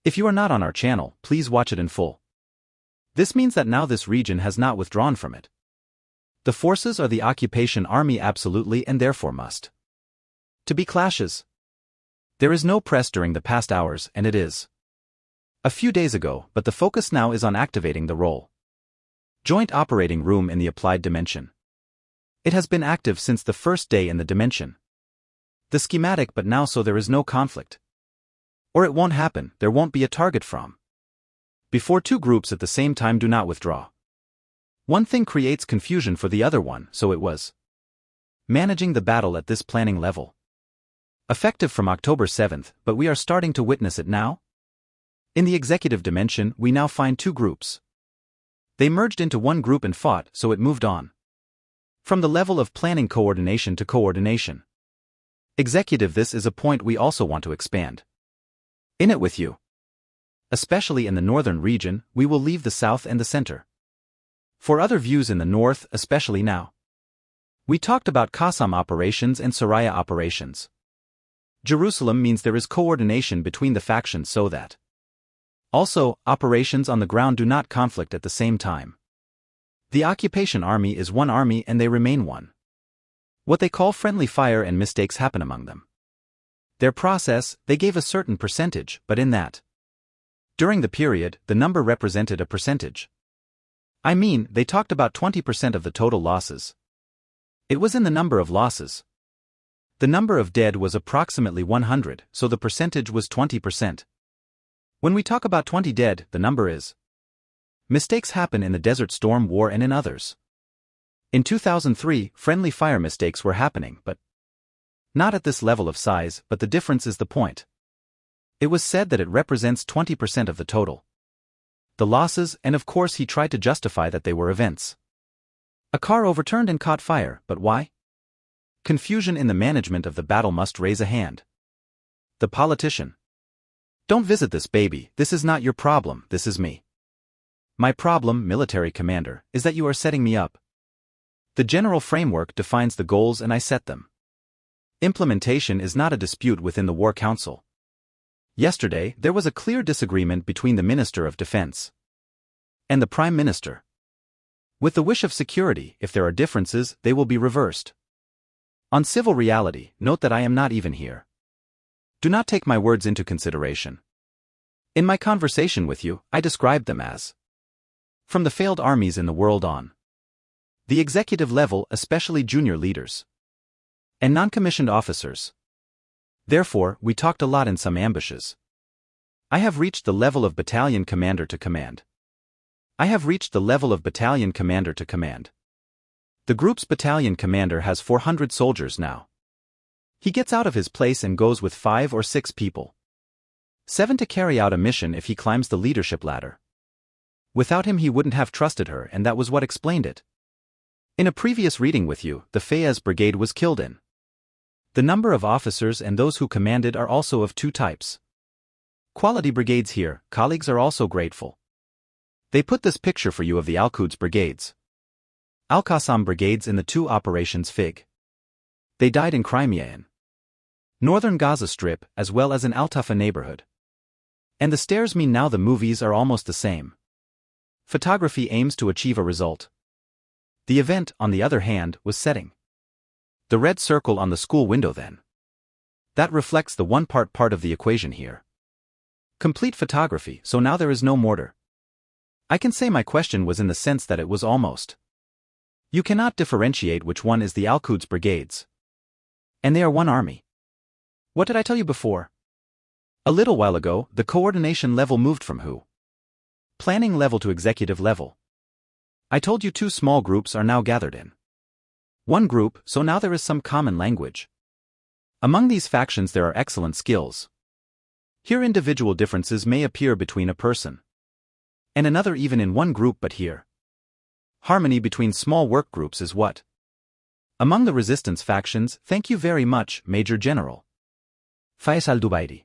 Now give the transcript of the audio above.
If you are not on our channel, please watch it in full. This means that now this region has not withdrawn from it. The forces are the occupation army absolutely and therefore must to be clashes. There is no press during the past hours and it is a few days ago, but the focus now is on activating the role joint operating room in the applied dimension. It has been active since the first day in the dimension. The schematic, but now so there is no conflict. Or it won't happen, there won't be a target from before two groups at the same time do not withdraw. One thing creates confusion for the other one, so it was managing the battle at this planning level. Effective from October 7th, but we are starting to witness it now. In the executive dimension, we now find two groups. They merged into one group and fought, so it moved on from the level of planning coordination to coordination. Executive, this is a point we also want to expand in it with you. Especially in the northern region, we will leave the south and the center for other views in the north, especially now. We talked about Qassam operations and Saraya operations. Jerusalem means there is coordination between the factions so that also, operations on the ground do not conflict at the same time. The occupation army is one army and they remain one. What they call friendly fire and mistakes happen among them. Their process, they gave a certain percentage, but in that during the period, the number represented a percentage. I mean, they talked about 20% of the total losses. It was in the number of losses. The number of dead was approximately 100, so the percentage was 20%. When we talk about 20 dead, the number is mistakes happen in the Desert Storm War and in others. In 2003, friendly fire mistakes were happening, but not at this level of size, but the difference is the point. It was said that it represents 20% of the total. The losses, and of course he tried to justify that they were events. A car overturned and caught fire, but why? Confusion in the management of the battle must raise a hand. The politician. Don't visit this baby, this is not your problem, this is me. My problem, military commander, is that you are setting me up. The general framework defines the goals and I set them. Implementation is not a dispute within the War Council. Yesterday, there was a clear disagreement between the Minister of Defense and the Prime Minister. With the wish of security, if there are differences, they will be reversed. On civil reality, note that I am not even here. Do not take my words into consideration. In my conversation with you, I described them as from the failed armies in the world on the executive level, especially junior leaders and non-commissioned officers. Therefore, we talked a lot in some ambushes. I have reached the level of battalion commander to command. I have reached the level of battalion commander to command. The group's battalion commander has 400 soldiers now. He gets out of his place and goes with 5 or 6 people. 7 to carry out a mission if he climbs the leadership ladder. Without him he wouldn't have trusted her, and that was what explained it. In a previous reading with you, the Fayez brigade was killed in. The number of officers and those who commanded are also of 2 types. Quality brigades here, colleagues are also grateful. They put this picture for you of the Al-Quds brigades. Al-Qassam brigades in the 2 operations FIG. They died in Crimea in northern Gaza Strip, as well as in Al-Tufa neighborhood. And the stairs mean now the movies are almost the same. Photography aims to achieve a result. The event, on the other hand, was setting. The red circle on the school window then. That reflects the one part of the equation here. Complete photography, so now there is no mortar. I can say my question was in the sense that it was almost. You cannot differentiate which one is the Al-Quds brigades. And they are one army. What did I tell you before? A little while ago, the coordination level moved from who? Planning level to executive level. I told you 2 small groups are now gathered in one group, so now there is some common language. Among these factions there are excellent skills. Here individual differences may appear between a person and another even in one group, but here harmony between small work groups is what? Among the resistance factions, thank you very much, Major General Faisal Dubaidi.